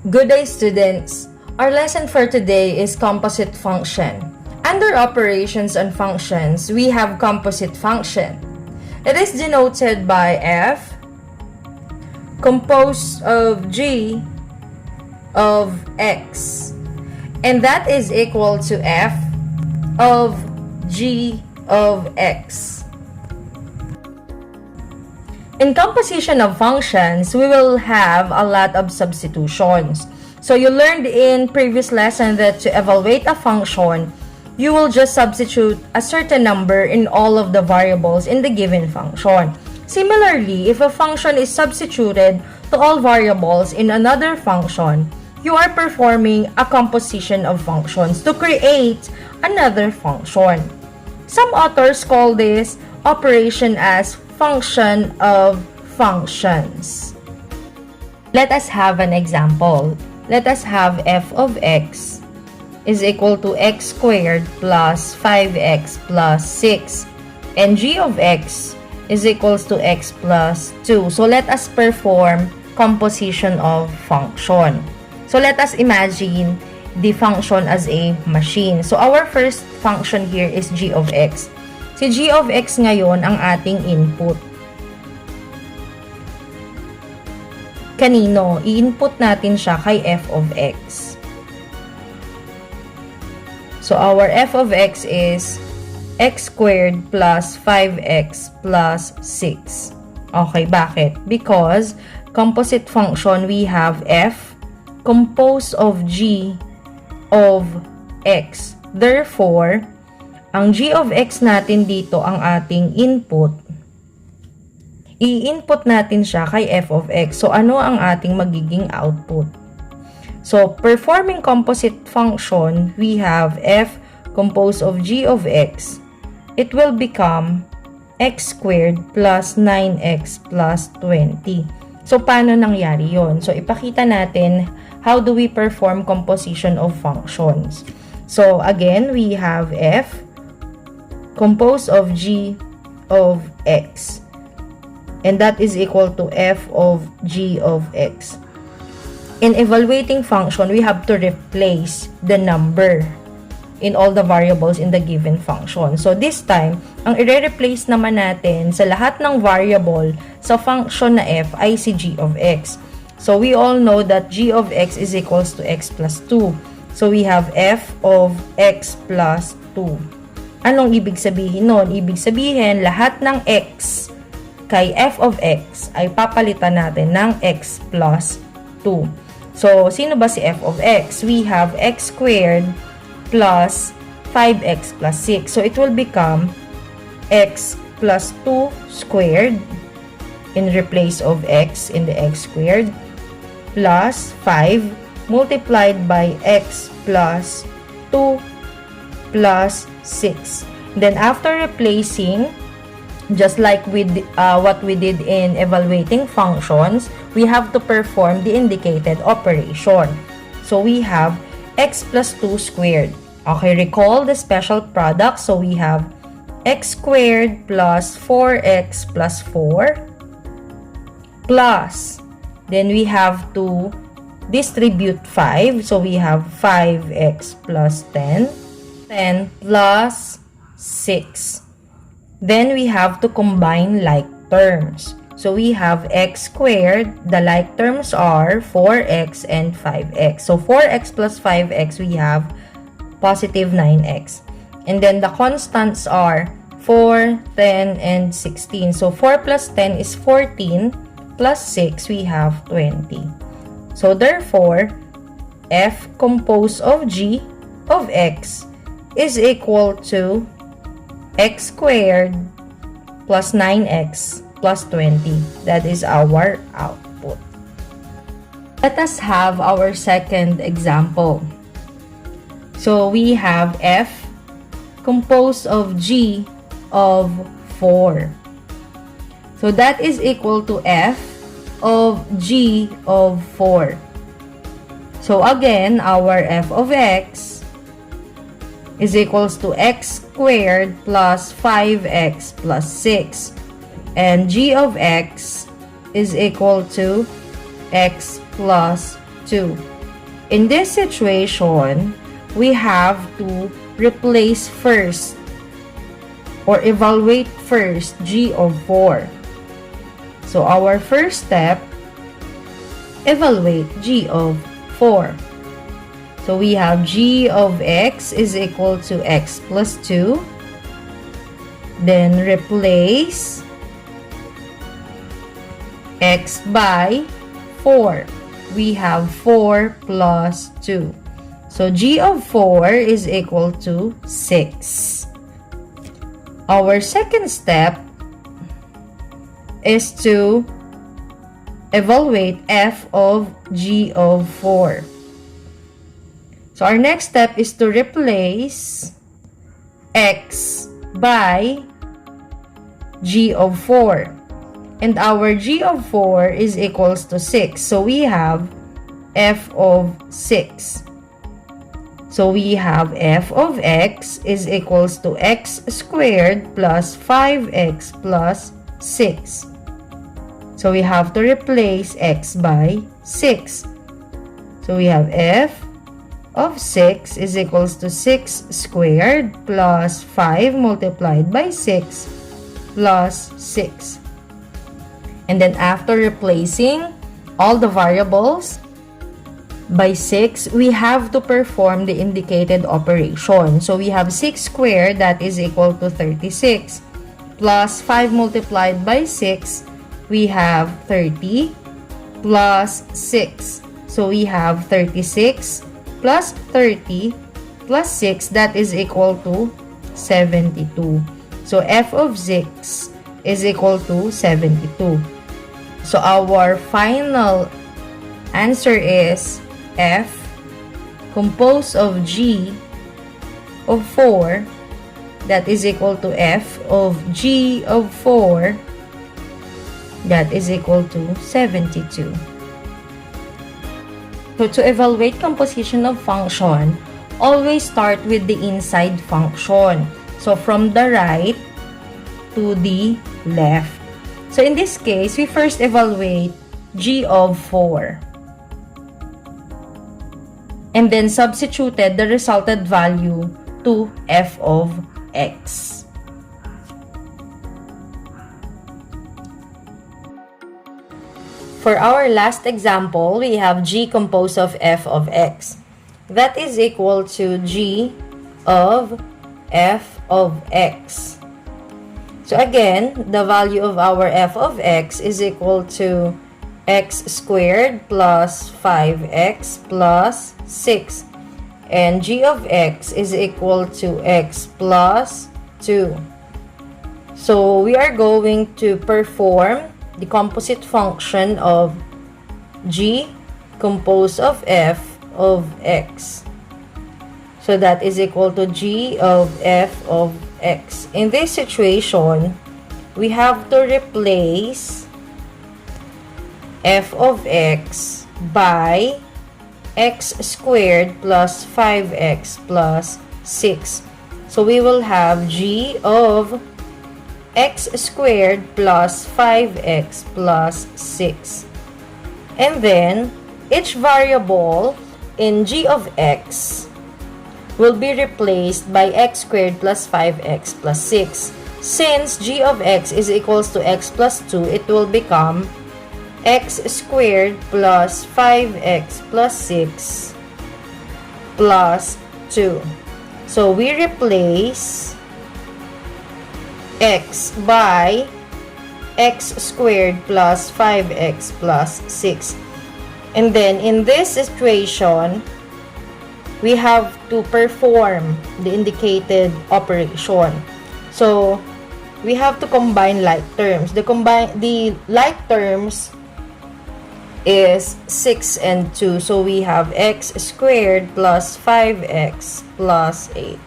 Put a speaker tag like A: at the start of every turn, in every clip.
A: Good day, students! Our lesson for today is composite function. Under operations and functions, we have composite function. It is denoted by f composed of g of x, and that is equal to f of g of x. In composition of functions, we will have a lot of substitutions. So you learned in previous lesson that to evaluate a function, you will just substitute a certain number in all of the variables in the given function. Similarly, if a function is substituted to all variables in another function, you are performing a composition of functions to create another function. Some authors call this operation as function of functions. Let us have an example. Let us have f of x is equal to x squared plus 5x plus 6, and g of x is equals to x plus 2. So let us perform composition of function. So let us imagine the function as a machine. So our first function here is g of x. Si g of x ngayon ang ating input. Kanino? I-input natin siya kay f of x. So our f of x is x squared plus 5x plus 6. Okay, bakit? Because composite function, we have f composed of g of x. Therefore, ang g of x natin dito ang ating input. I-input natin siya kay f of x. So, ano ang ating magiging output? So, performing composite function, we have f composed of g of x. It will become x squared plus 9x plus 20. So, paano nangyari yon? So, ipakita natin how do we perform composition of functions. So, again, we have f composed of g of x. And that is equal to f of g of x. In evaluating function, we have to replace the number in all the variables in the given function. So this time, ang i-replace naman natin sa lahat ng variable sa function na f ay si g of x. So we all know that g of x is equals to x plus 2. So we have f of x plus 2. Anong ibig sabihin nun? Ibig sabihin, lahat ng x kay f of x ay papalitan natin ng x plus 2. So, sino ba si f of x? We have x squared plus 5x plus 6. So, it will become x plus 2 squared in replace of x in the x squared plus 5 multiplied by x plus 2 plus 6. Then, after replacing, just like with what we did in evaluating functions, we have to perform the indicated operation. So we have x plus 2 squared. Okay, recall the special product. So we have x squared plus 4x plus 4 plus, then we have to distribute 5. So we have 5x plus 10, 10 plus 6. Then we have to combine like terms. So we have x squared. The like terms are 4x and 5x. So 4x plus 5x, we have positive 9x. And then the constants are 4, 10, and 16. So 4 plus 10 is 14. Plus 6, we have 20. So therefore, f composed of g of x is equal to x squared plus 9x plus 20. That is our output. Let us have our second example. So we have f composed of g of 4. So that is equal to f of g of 4. So again, our f of x is equals to x squared plus 5x plus 6. And g of x is equal to x plus 2. In this situation, we have to replace first or evaluate first g of 4. So our first step, evaluate g of 4. So we have g of x is equal to x plus 2. Then replace x by 4. We have 4 plus 2. So g of 4 is equal to 6. Our second step is to evaluate f of g of 4. So our next step is to replace x by g of 4. And our g of 4 is equals to 6. So we have f of 6. So we have f of x is equals to x squared plus 5x plus 6. So we have to replace x by 6. So we have f of 6 is equals to 6 squared plus 5 multiplied by 6 plus 6. And then after replacing all the variables by 6, we have to perform the indicated operation. So we have 6 squared, that is equal to 36, plus 5 multiplied by 6, we have 30, plus 6. So we have 36 plus 30 plus 6, that is equal to 72. So f of 6 is equal to 72. So our final answer is f composed of g of 4, that is equal to f of g of 4, that is equal to 72. So to evaluate composition of function, always start with the inside function. So from the right to the left. So in this case, we first evaluate g of 4. And then substituted the resulted value to f of x. For our last example, we have g composed of f of x. That is equal to g of f of x. So again, the value of our f of x is equal to x squared plus 5x plus 6. And g of x is equal to x plus 2. So we are going to perform the composite function of g composed of f of x. So that is equal to g of f of x. In this situation, we have to replace f of x by x squared plus 5x plus 6. So we will have g of x squared plus 5x plus 6. And then, each variable in g of x will be replaced by x squared plus 5x plus 6. Since g of x is equals to x plus 2, it will become x squared plus 5x plus 6 plus 2. So we replace x by x squared plus 5x plus 6. And then in this situation, we have to perform the indicated operation. So we have to combine like terms. The like terms is 6 and 2. So we have x squared plus 5x plus 8.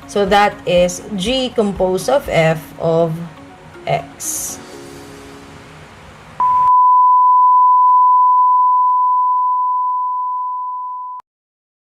A: So that is g composed of f of x.